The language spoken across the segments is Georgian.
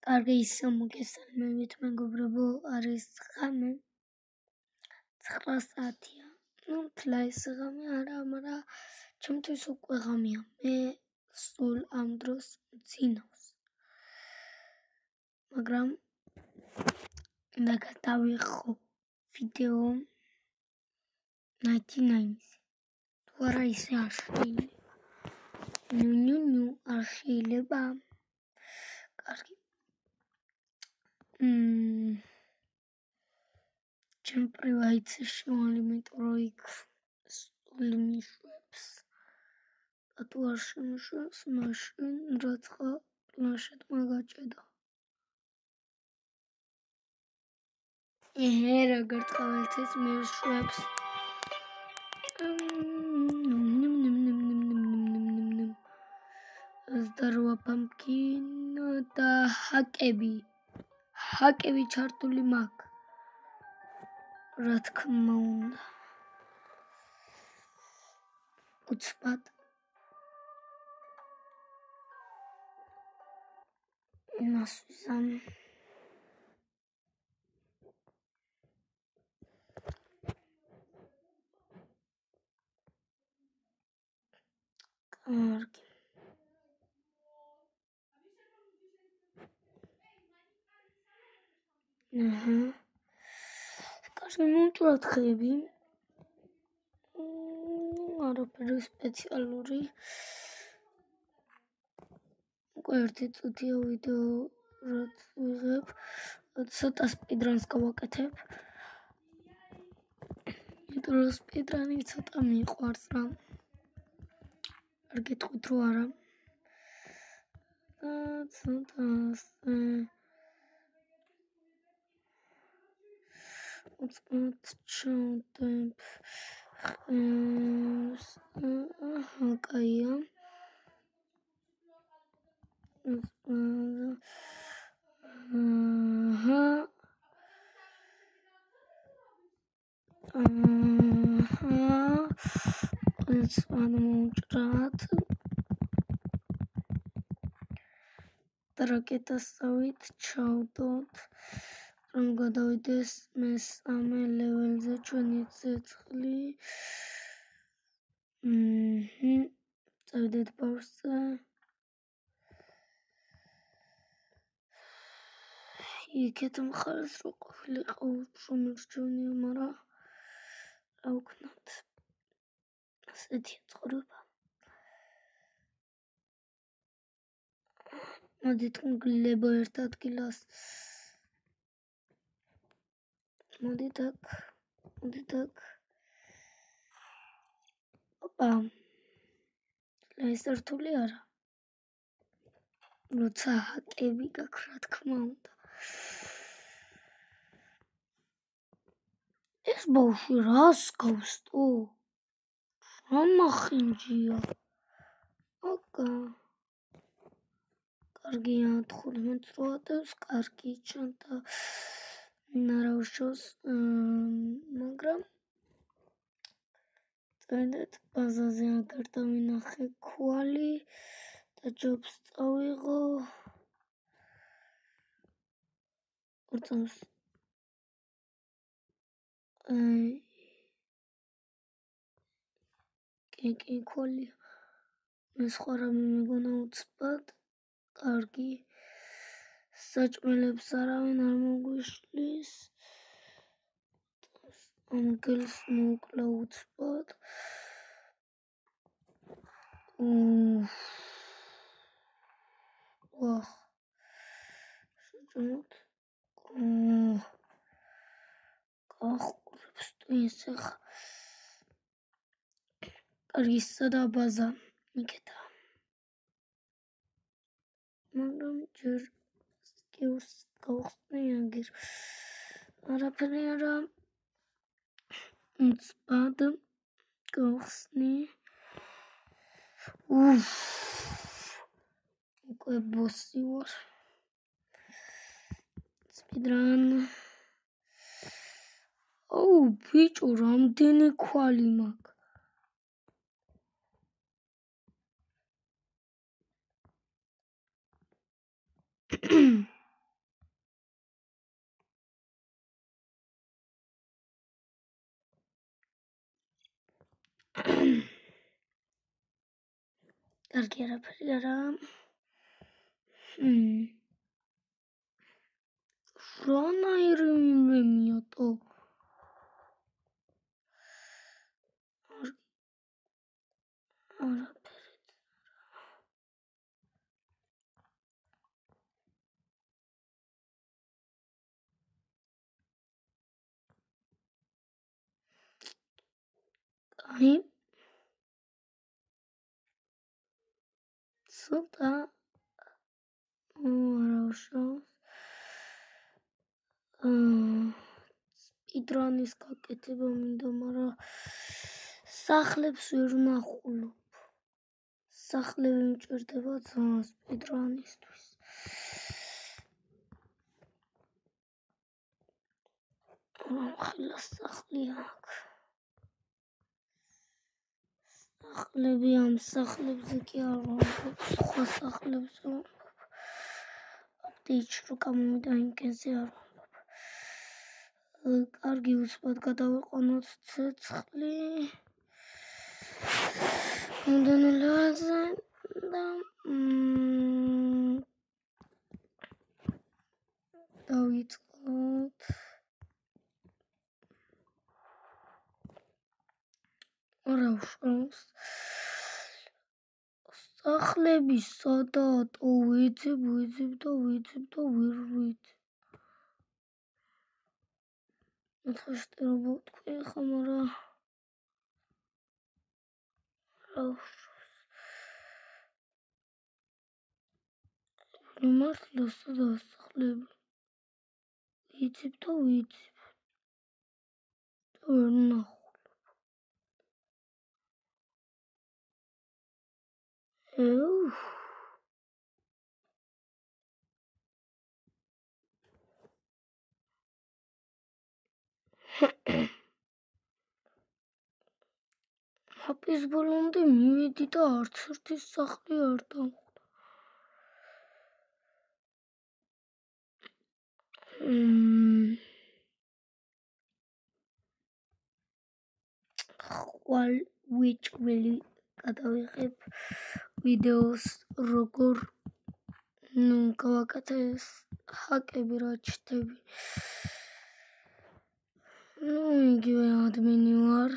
კარგი ისე მოგესალმებით მეგობრებო, არის ღამე 9 საათია. თლა ეს ღამე არა, მაგრამ ჩემთვის უკვე ღამეა. მე სულ ამ დროს მძინავს. მაგრამ უნდა გადავიღო ვიდეო 99-ის. თუ არა ისე არ შეიძლება. ნუ არ შეიძლება. კარგი. ჩემ პრივაიციაში ვარ, იმიტომ რომ იქ სტული მიშვებს. თუ არ შემიშვებს, მაშინ რაცა პლანშეტმა გაჭედა. როგორ ყოველთვის მიშვებს. Здорово, pumpkin და ჰაკები. ჰაკები ჩართული მაქვს. რა თქმა უნდა. უცბად. იმას ვიზამ. კარგი. კარგი, მომჭრად ხები. არაფერი სპეციალური. უკვე 1 წუთია ვიდეო რაც ვიღებ. ცოტა სპიდრანს გავაკეთებ. იმიტომ რომ სპიდრანი ცოტა მიყვარს რა. არ გეტყვით რომ არა. ცოტა უცბად ჩავდებ. კაია. მომჭრად. რაკეტასავით ჩავდოთ. რომ გადავიდეს მესამე ლეველზე ჩვენი ცეცხლი. წავიდეთ ბავშვზე. იქეთ მხარეს რო ყოფილიყო შემორჩენია, მაგრამ რა ვქნათ. ასეთია ცხოვრება. მოდით გლებო ერთ ადგილას. მოდით აქ. ოპა. ეს რთული არა. როცა ჰაკები გაქვს, რა თქმა უნდა. ეს ბავშვი რას გავსტო? ამახინჯია. ოკა. კარგია, 15 რო ატევს, კარგი ჩანთა. ნარავშოს, მაგრამ წავიდეთ ბაზაზე აგარ დავინახე ქვალი და ჯობს წავიღო. უწევს. კი, ქვალია. მე სხვა რამე მეგონა უცბად. კარგი. საჭმელებს არავინ არ მოგვიშლის. ამგელს მოკლა უცბად. ვახ. შეჭმოთ. კახურებს თუ ესე ხა. კარგი, სადა ბაზა. იქეთა. მაგრამ ჯერ სკიურს გავხსნი აგერ. არაფერი არა. უცბად გავხსნი. უკვე ბოსი ვარ. სპიდრან. ბიჭო, რამდენი ქვალი მაქვს. კარგი არაფერი არა. რანაირი მემიატო. არაფერი. აი ცოტა სპიდრანის გაკეთება მინდა, მაგრამ სახლებს ვერ ვნახულობ. სახლები მჭირდება ძალიან სპიდრანისთვის. ამხელა სახლი აქ. სახლები ამ სახლებზე კი არ ვამბობ, სხვა სახლებზე ვამბობ. აპდეიტში რო გამოვიდა იმკენზე არ ვამბობ. კარგი უცბად გადავიყვანოთ ცეცხლი. მომდენო ლეველზე და დავიწყოთ. არა უშავს. სახლები სადაა? ვიძებ და ვერ ვიცი. მოხაშტერობა თქვი ხა, მაგრამ არა უშავს. მართლა სადაა სახლები? ვიძებ და ვერ ვნახულობ. აპის ბოლომდე მივედი და არც ერთი სახლი არ დამხვდა. ხვალ ვიჭველი გადავიღებ ვიდეოს როგორ გავაკეთე ჰაკები რა ჩნდები. იგივე ადმინი ვარ.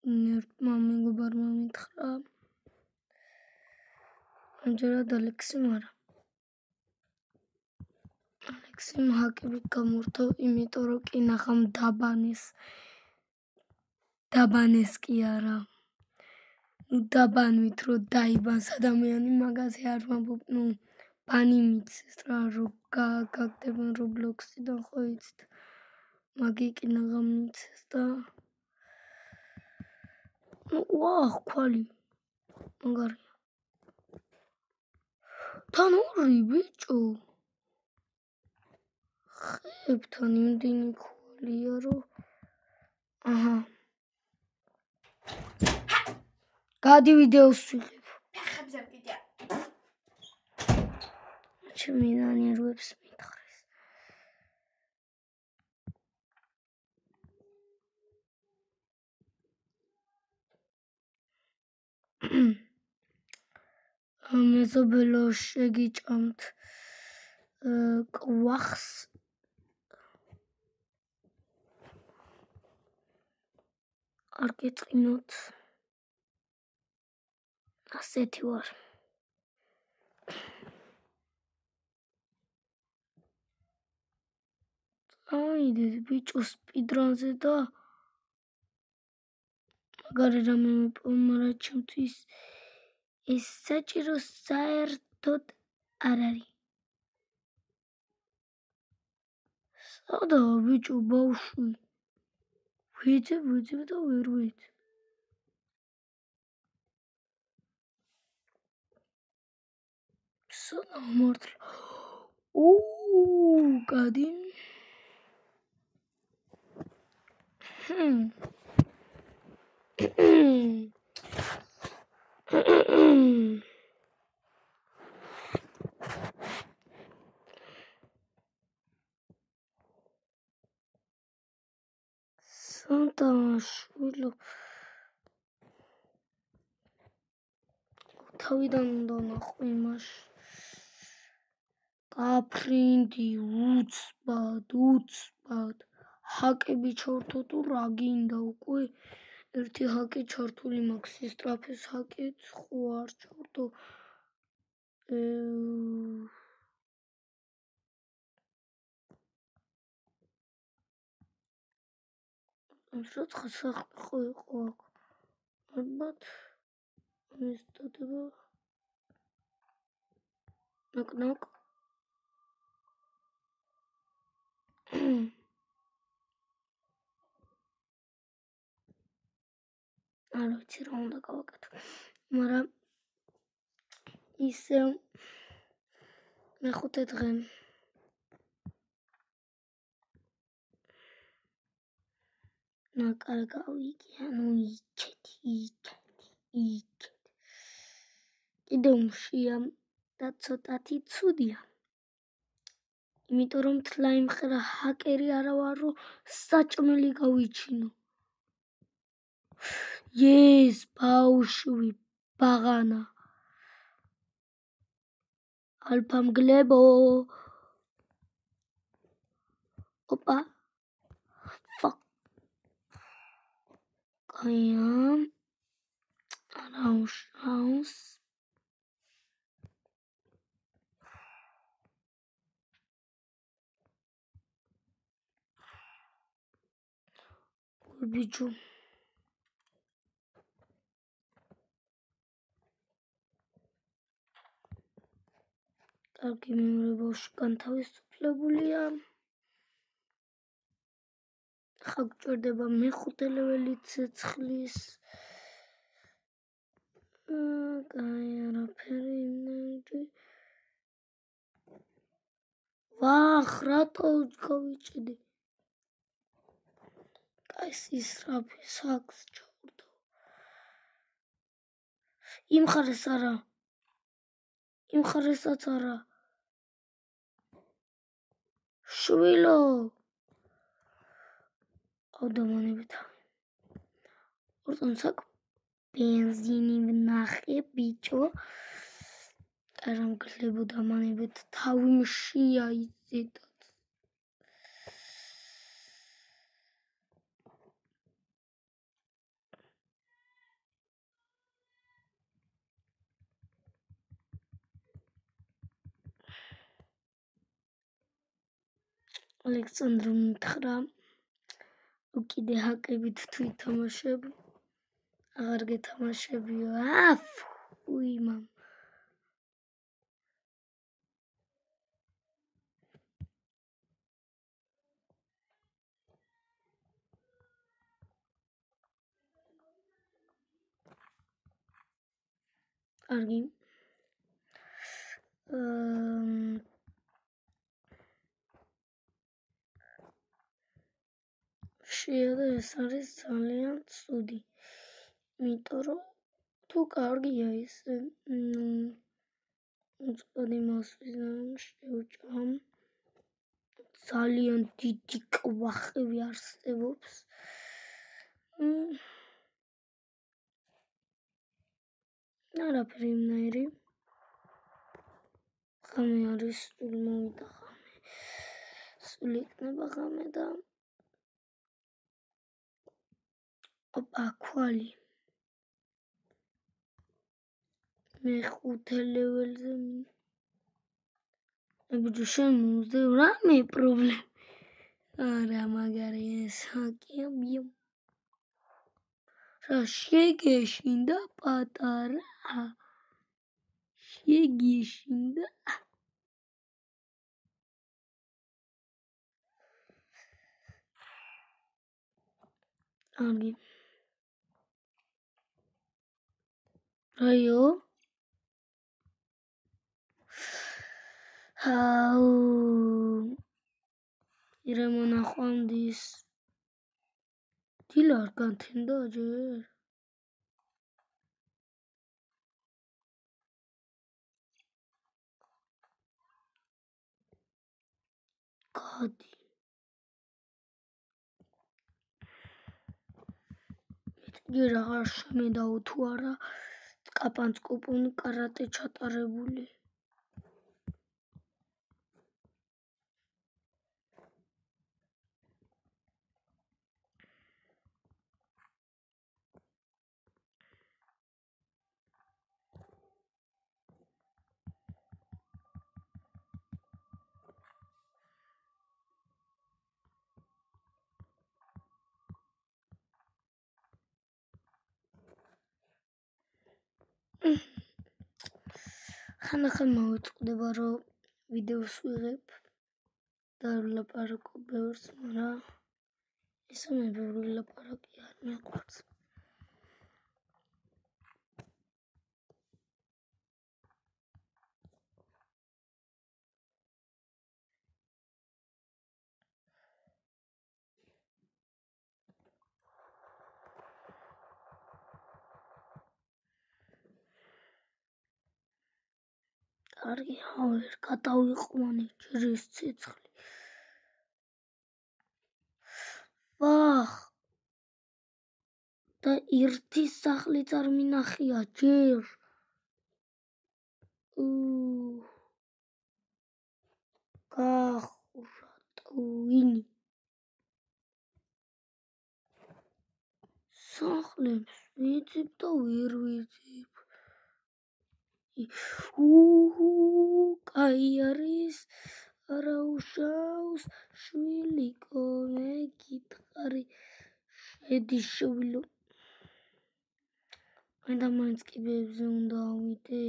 ერთმა მეგობარმა მითხრა. ამჯერად ალექსიმ არა. ალექსიმ ჰაკები გამორთო, იმიტომ რომ კი ნახამ დაბანეს კი არა. დაბანვით რო დაიბანს ადამიანი, მაგაზე არ ვამბობ, ბანი მიცეს რა, რომ გაგდებენ რობლოქსიდან, ხო იცით. მაგი კი ნაღამ მიცეს და ქვალი მაგარია. თან ორი ბიჭო. ხეებთან იმდენი ქვალია, რომ აჰა. გადი ვიდეოს ვიღებ. ფეხებზე მკიდია. ჩემი ნერვებს მითხრეს. მეზობელო შეგიჭამთ კვახს. არ გეწყინოთ. ასეთი ვარ. წავიდეთ ბიჭო სპიდრანზე და მაგარი რამე მეპოვე, მაგრამ ჩემთვის ეს საჭირო საერთოდ არ არის. სადაა ბიჭო ბავშვი? ვიძებ და ვერ ვიცი. სადაა მართლა? გადი. სანტა შვილო. თავიდან უნდა ნახო იმაში. გაფრინდი უცბად. ჰაკები ჩართო თუ რა გინდა უკვე? ერთი ჰაკი ჩართული მაქვს, სისწრაფეს ჰაკიც ხო არ ჩართო. როცა სახლი ხო იყო აქ. ალბათ ამის დადება ნაკ არ ვიცი რა უნდა გავაკეთო, მაგრამ ისე მეხუთე დღე ნაკარ გავიგე, ანუ იქეთ. კიდევ მშია და ცოტათი ცუდია. იმიტომ რომ თლა იმხრა ჰაკერი არა ვარ, რომ საჭმელი გავიჩინო. ეს ბავშვი ბაღანა. ალფა მგლებო. ოპა. კაია. არა უშავს. ბიჭო. კარგი მეორე ბავშვი განთავისუფლებულია. ხა გჭირდება მეხუთე ლეველი ცეცხლის. კაი არაფერი იმედი. ვახ, რატო გავიჭედი? კაი სისრაფი საქს ჩავდო. იმ ხარეს არა. იმ ხარესაც არა. შვილო. ავდამანებით. ორტან საკ бенზინი ვნახე ბიჭო. არა მგლებო დამანებით თავი მშია იზედაც. ალექსანდრე მითხრა უკიდე ჰაკებით თუ ითამაშებ აღარ გეთამაშებიო. უი მამ. კარგი. შედა ეს არის ძალიან ცუდი. იმიტომ რომ თუ კარგია ესე უწყოდი მასვიზან შევჭამ. ძალიან დიდი კვახები არსებობს. არაფერი იმნაირი. ხამე არის, სული მოვიდა ხამე. სული იქნება ხამე და ოპა ქვალი. მეხუთე ლეველზე ბიჭო შენ მომზდევ რამე პრობლემა. არა მაგარი ეს ჰაკია ბიო. რა შეგეშინდა პატარა. შეგეშინდა. კარგი. რაიო? ირე მონახვამდის. დილა არ განთენდა ჯერ? გადი. ჯერ აღარ შემედაო თუ არა კაპანსკოპუნი კარატე ჩატარებული. ხან მოვიწყდება რომ ვიდეოს ვიღებ და ვლაპარაკობ ბევრს, მაგრამ ისე მე ბევრი ლაპარაკი არ მიყვარს. კარგი, ვერ გადავიყვანი ჯერ ეს ცეცხლი. ვახ! და ერთი სახლიც არ მინახია ჯერ. გახურა ტვინი. სახლებს ვიძებ და ვერ ვიძებ. კაი არის არაუშავს შვილიკო მე გითხარი შედი შვილო მე და მაინც კიბეებზე უნდა ავიდე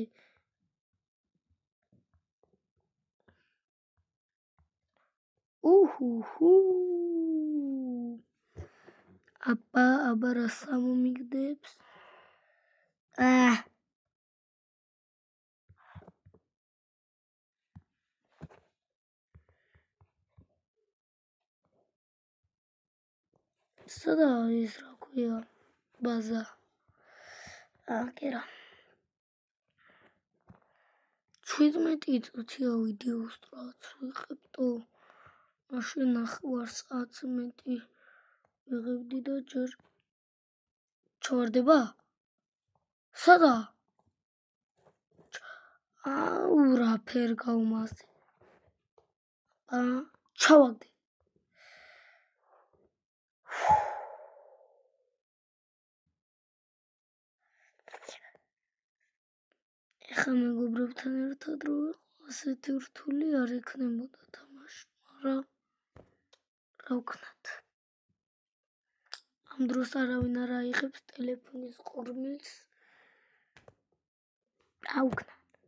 აბა რა სამომიგდებს სადა ის რა ქვია ბაზა აკერა 17 წუთია ვიდეოს რაც ვიღებდო მაშინ ნახევარ საათს მეტი ვიღებდი და ჯერ ჩავარდება სადა რა ფერ გავმაზე ჩავაგდე ეხლა მეგობრებთან ერთად რო ასეთი რთული არ იქნებოდა თამაში, მაგრამ რა ვქნათ. ამ დროს არავინ არ აიღებს ტელეფონის ყურმილს. რა ვქნათ.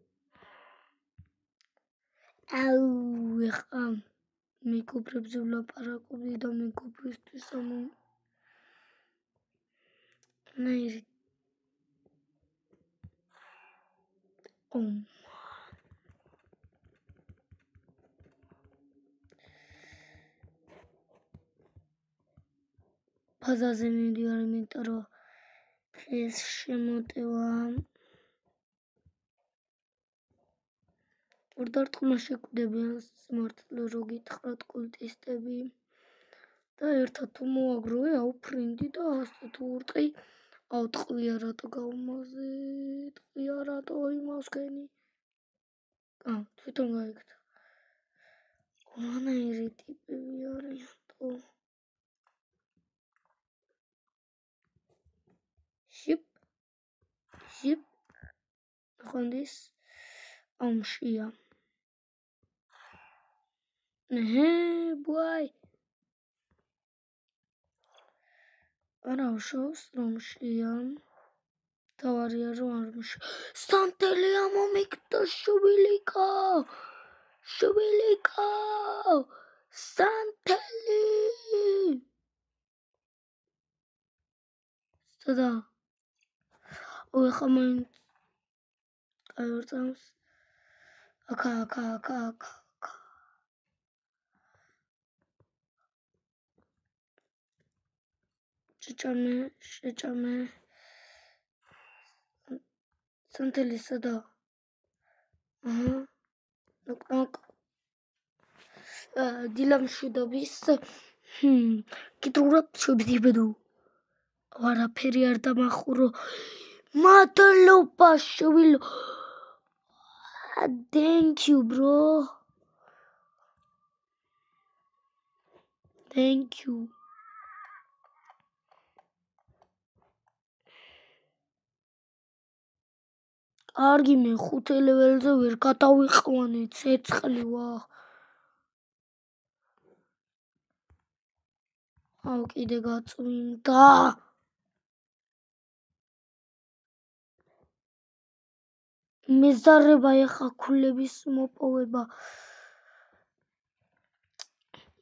ეხლა მეგობრებზე ვლაპარაკობდი და მეგობრისთვის ნაირი ბაზაზე მივდივარ, იმიტომ რომ დღეს შემოტევა ორ დარტყმა შეკვდებიან სიმართლე რო გითხრათ კულტისტები და ერთად თუ მოაგროვე აუფრინდი და ასე თუ ურტყი ავტყვია რატო გავმაზე ტყვია რატო იმას გენი თვითონ გაიგდა რანაირი ტიპები არიანტო შიპ ხონდის ამშია ბუაი არა უშავს რომშია თავარია რომ არ მშ სანტელია მომიგდა შვილიკო სანტელი სადა ეხლა მაინც აიორწამს აკა შეჭამე სანტელი სადა ნოკ დილამშვიდობის კიდურად შევდიბედო არაფერი არ დამახურო მადლობა შვილო. Thank you bro. Thank you. კარგი მე 5 ლეველზე ვერ გადავიყვანე ცეცხლი ვა. აუ კიდე გაწვიმდა. მეზარება ეხა ქულების მოპოვება.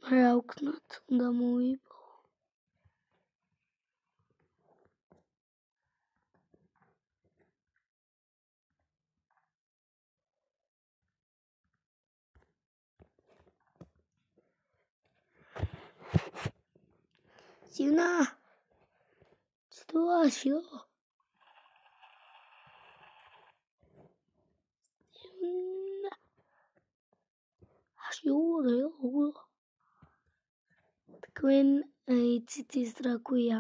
რა ვქნათ, უნდა მოვიპოვო. Сюна. Что еще? თქვენ იცით ის რა ქვია?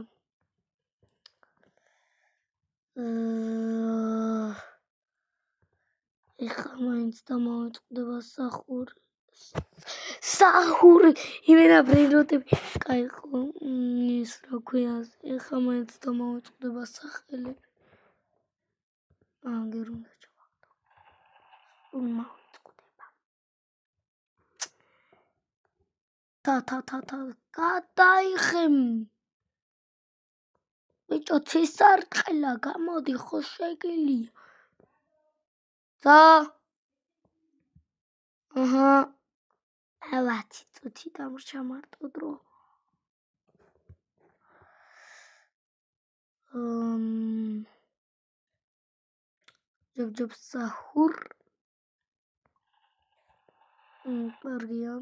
ეხლა მაინც დამოვიწყდება სახური იმენაბრინ როტები. კაი ხო ის რა ქვია? ეხლა მაინც დამოვიწყდება სახელები. აგერ უნდა ჩავახტო. მოვიწყდება. Ta გადაიხემ. ბიჭო ცისარტყელა გამოდი ხო შეგილია. ცა აჰა 10 წუთი დამრჩა მარტო დრო. ჯობ საჰურ. კარგია.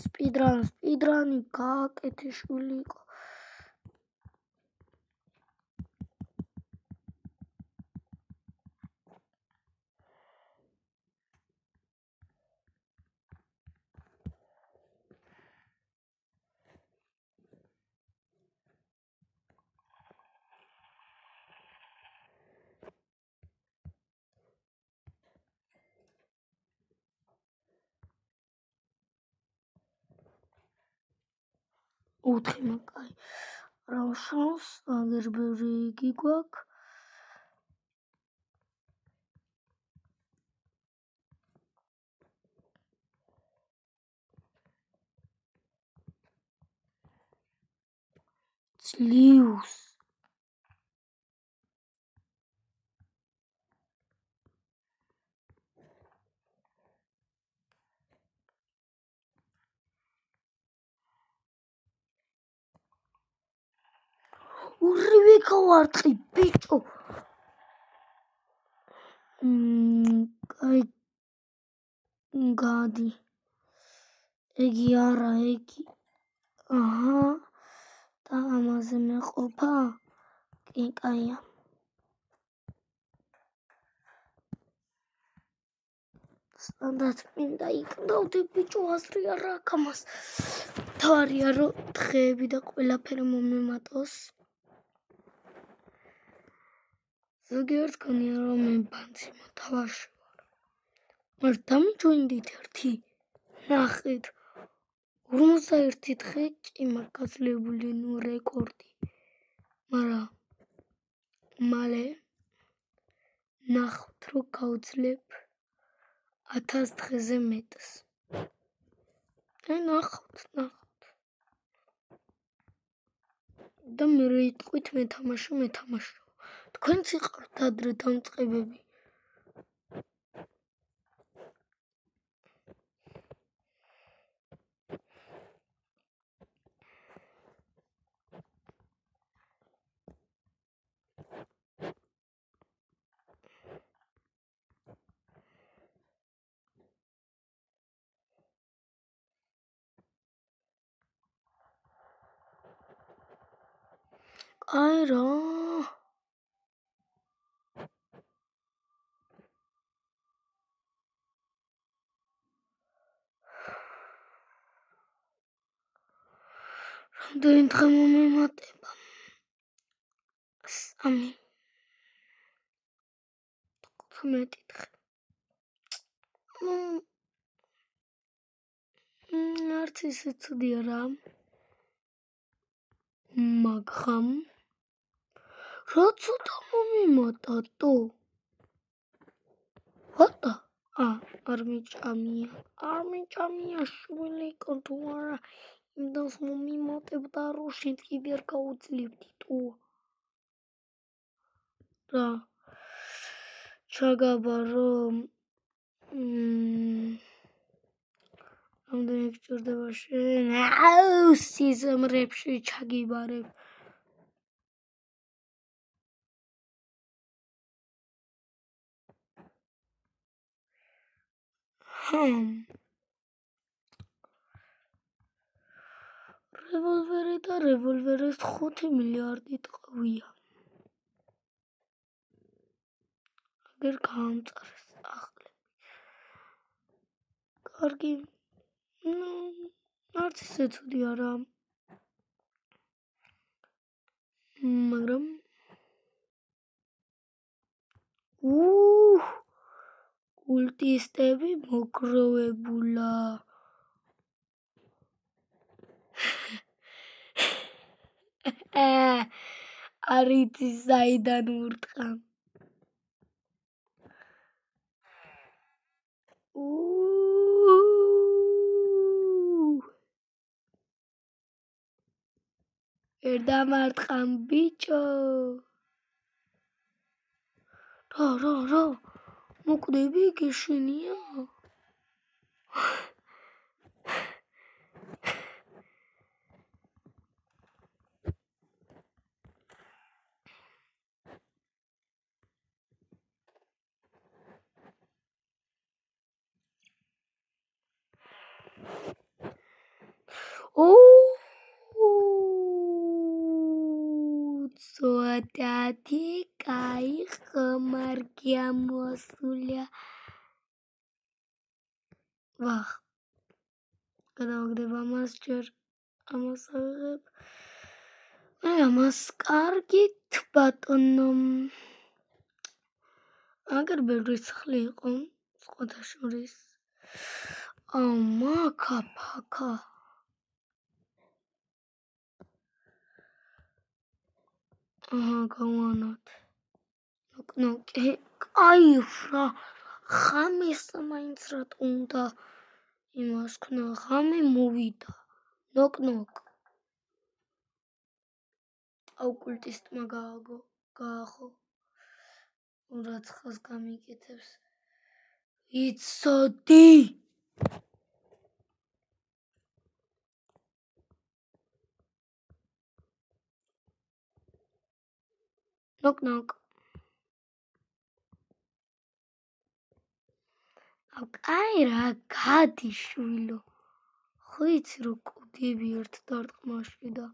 სპიდრანი გააკეთე შვილი იყო. ოთხი მაგაი. რა შანს აგერ ბევრი იგი გვაქვს. ძლივს. ურივი გავარტყი ბიჭო. კაი გადი. ეგი არა ეგი. აჰა და ამაზე მეყოფა. კი კაია. სანდაც მინდა იქნდავდი ბიჭო აზრი არ აქვს ამას. თავარია რომ დღეები და ყველაფერი მომემატოს. ზოგიერთ გონია რომ მე ბანძი მოთავაში ვარ. მაგრამ დამიჯვენდით ერთი. ნახეთ 51 დღე კი მაქვს გაძლებული რეკორდი. მაგრამ მალე ნახოთ რომ გავძლებ 1000 დღეზე მეტს. ნახოთ. და მე იტყვით მეთამაშო. თქვენც იყავთ ადრე დამწყებები. აი რა რამდენი დღე მომემატება? 3 15 დღე. არც ისე ცუდია რა. მაგრამ რა ცოტა მომემატა თუ? ვატა? არ მიჭამია შვილი კონტუ არა. იმდენს მომემატებდა რომ შენ კიდე არ გაუძლებდი თუ. რა ჩაგაბარო რამდენი გჭირდება შენ? სიზმრებში ჩაგიბარებ. რევოლვერი და რევოლვერის 5 მილიარდი ტყვია. აგერ გაამწარეს ახლები. კარგი. არც ისე ცუდია რა. მაგრამ კულტისტები მოგროვებულა. არ იცი საიდან ურტყა. ვერ დამარტყამ ბიჭო. რა მოკვდები გეშინია? ცოტათი კაი ხმარგი ამოსულია. ვახ. გადავაგდებ ამას ჯერ ამას აღებ. ამას კარგით ბატონო. აგერ ბევრი სახლი იყო სხვათა შორის. მაქა ფაქა. გავანოთ. ნოკ. კაი რა. ხამის მაინც რა უნდა იმას ქნა. ხამი მოვიდა. ნოკ. კულტისტმა გაახო. რაც ხას გამიკეთებს. იცოდი. ნოკ. კაი რა გადი შვილო. ხო იცი რომ კუდები ერთ დარტყმაში და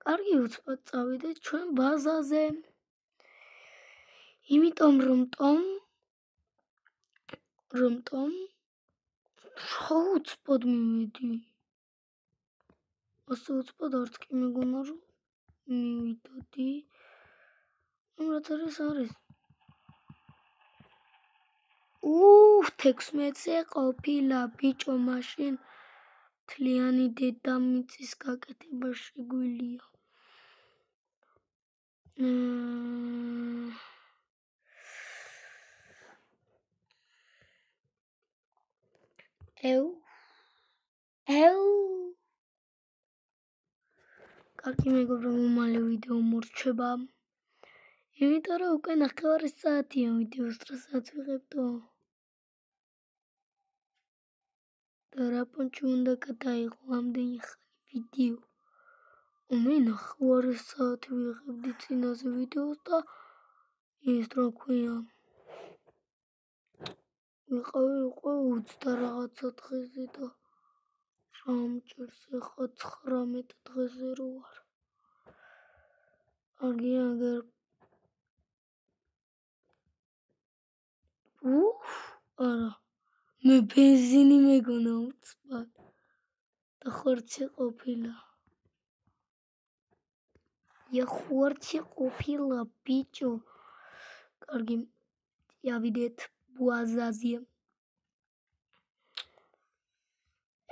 კარგი უცბად წავიდეთ ჩვენ ბაზაზე. იმიტომ რომ რა უცბად მივედი. ასე უცბად არც კი მეგონა რომ მივიდოდი. რაც არის. 16-ზე ყოფილა ბიჭო მაშინ მთლიანი დედამიწის გაკეთება შეგვიძლია. კარგი მეგობრებო, მალე ვიდეო მორჩება. იმიტომ რომ უკვე 9 საათია ვიდეოს რასაც ვიღებდო. და რა პონჩი უნდა გადაიღო ამდენი ხანი ვიდეო. მე 9 საათი ვიღებდი წინაზე ვიდეოს და ის რა ქვია. ვიყავი 20 რაღაცა დღეზე და რამჭერს ეხა 19 დღეზე რო ვარ. აგერ არა მე ბენზინი მეგონა უცბად და ხორცი ყოფილა ხორცი ყოფილა ბიჭო კარგი ავიდეთ ბუაზაზია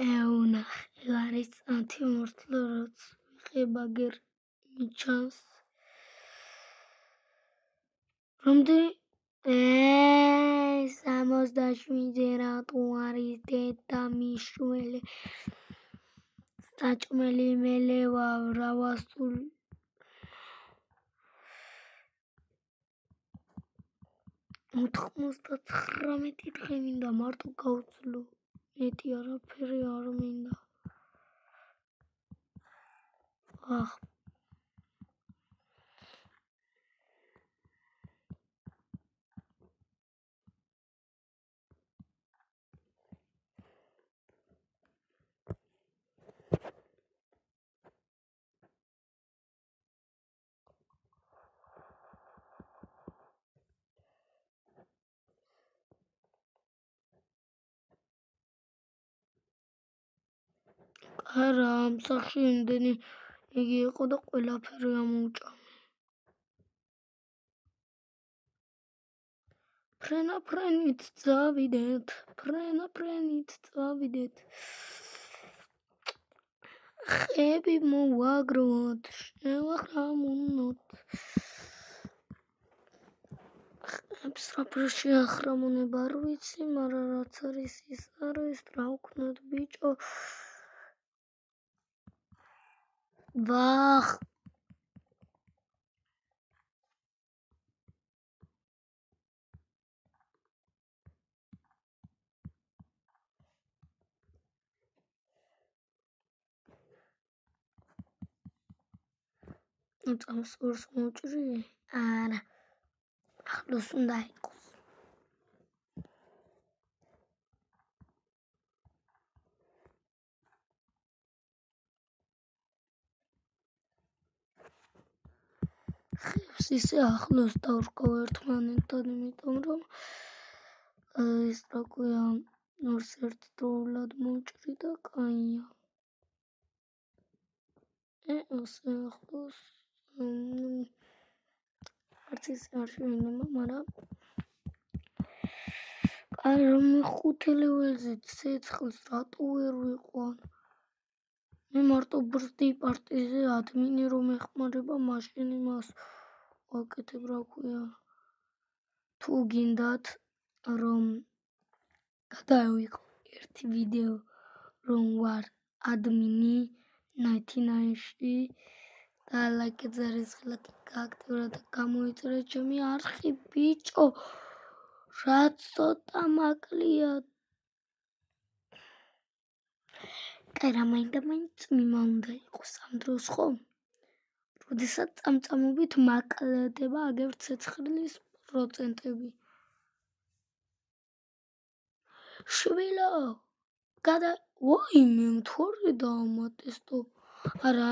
ეუნახე არის ანთიმორთლო რაც ვიხება გერ მიჩანს რამდენი 67 რატო არის დედა მიშველი საჭმელი მელევა რავასულ 99 დღე მინდა მარტო გავძლო მეტი არაფერი არ მინდა ახ არა ამ სახში იმდენი იგი იყო და ყველაფერი ამოუჭამე ფრენით წავიდეთ ხები მოვაგროთ შევახრამუნოთ ხებს რაფერ შეახრამუნება არ ვიცი მაგრამ რაც არის ის არის რა ვქნათ ბიჭო ვახ წამს ორს მოჭრი არა ახლოს უნდა იყოს ხებს ისე ახლოს დავრკავ ერთმანეთთან იმიტომ რომ ის რა ქვია ორს ერთდროულად მოჭრი და კაია ასე ახლოს არც ისე არ შევინება მაგრამ აი რომ 5 ლეველზე ცეცხლს რატო ვერ ვიყვან მე მარტო ბრსდი პარტიზე ადმინი რომ ეხმარება მაშინ იმას ვაკეთებ რა ქვია თუ გინდათ რომ გადავიყო ერთი ვიდეო რომ ვარ ადმინი 99-ში და ლაიქი ზარისხლაკი გააქტიურა და გამოიწერა ჩემი არხი ბიჭო რა ცოტა მაკლია კარა მაინც მიმა უნდა იყოს ამ დროს ხო როდესაც წამწამობით მაკლდება აგერ ცეცხლის პროცენტები შვილო გადა ვაიმე მთვარე დაამატესტო არა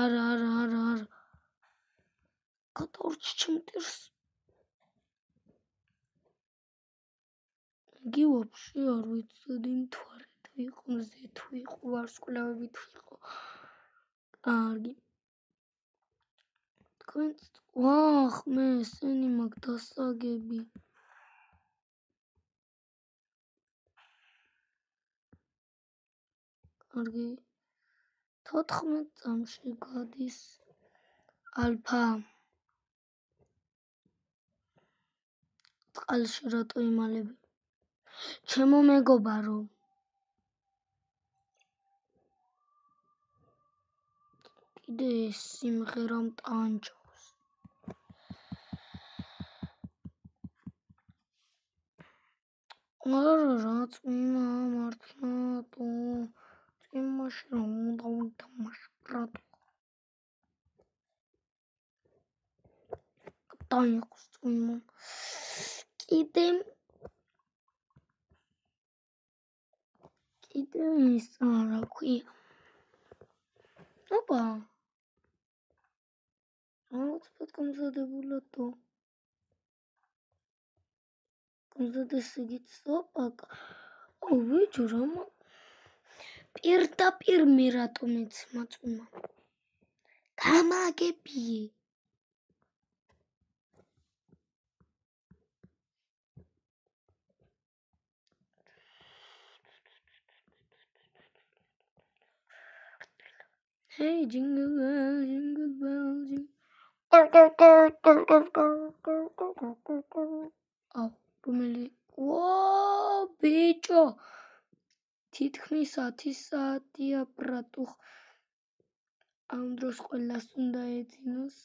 გადავრჩი ჩემტირს იგი ვაფშე არ ვიცოდი მთვარე თუ იყო მზე თუ იყო ვარსკვლავები თუ იყო კარგი თქვენც ვახ მე ესენი მაგ დასაგები კარგი 14 წამში გადის ალფა წყალში რატო იმალები ჩემო მეგობარო კიდე სიმღერა მტანჯავს არა რაც მიმა მართლა თუ იმაში რომ უნდა უთამაშო რატო დაიყოს იმო კიდე ის რა ქვია ოპა აუცილებლად გამზადებულადო უმზადესი გიწოპაკ. ვიჯო რომ პირდაპირ მე რატომიც მაწუმა. გამაგებიე. Hey, jingle bell, jingle bell, jingle. Oh, რომელი? Whoa, bicho. თითქმის 10 საათია ბრატუხ. ამ დროს ყველას უნდა ეძინოს.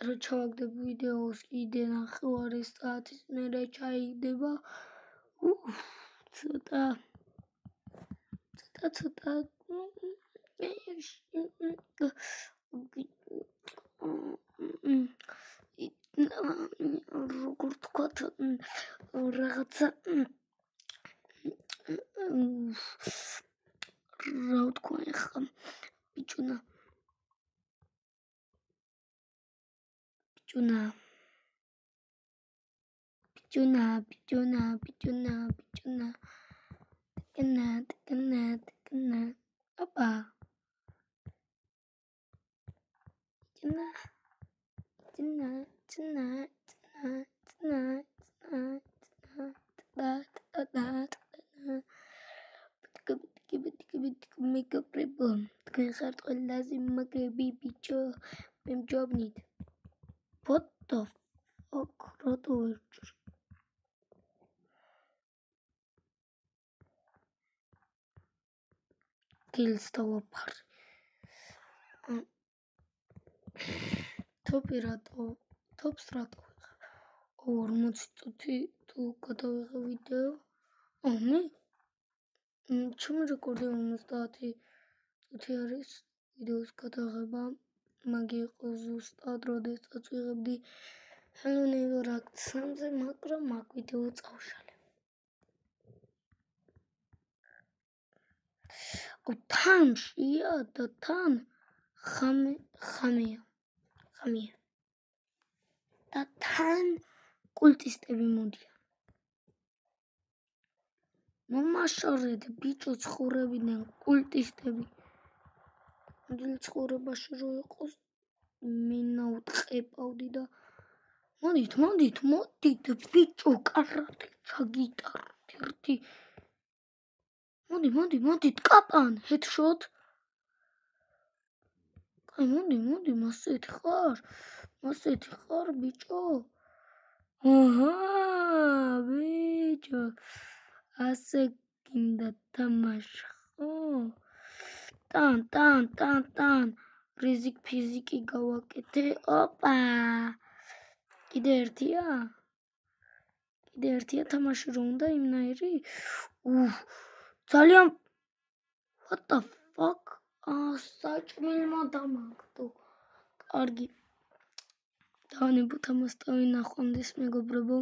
რა ჩავაგდებ ვიდეოს კიდე ნახევარი საათის მერე ჩაიგდება. ცოტა როგორ თქვათ რაღაცა რა თქვა ახლა ბიჭუნა Опа. თქვენ ხართ ყველაზე მაგრები ბიჭო მე მჯობნით What the fuck რატო ვერჭრი kills დავაფარ Tops რატო 40 წუთი თუ გადავიღე ვიდეო მე ჩემი რეკორდი 50 წუთი არის ვიდეოს გადაღება მაგი იყო ზუსტად როდესაც ვიღებდი Hello Neighbor აქცენტზე მაგრამ მაგ ვიდეო წავშალე თანშია და თან ხამია და თან კულტისტები მოდიან მომაშორეთ ბიჭო ცხოვრებიდან კულტისტები მოდილი ცხოვრებაში რო იყოს მინა უტყეპავდი და მოდით ბიჭო კარატე ჩაგიტაროთ ერთი მოდით კაპან headshot კაი მოდი მასეთი ხარ ბიჭო აჰა ბიჭო ასე გინდა თამაში ხო ტან რიზიკ ფიზიკი გავაკეთე ოპა კიდე ერთია თამაში რო უნდა იმნაირი ძალიან what the fuck საჭმელმა დამაგდო კარგი დავანებოთ ამას თავი ნახვამდის მეგობრებო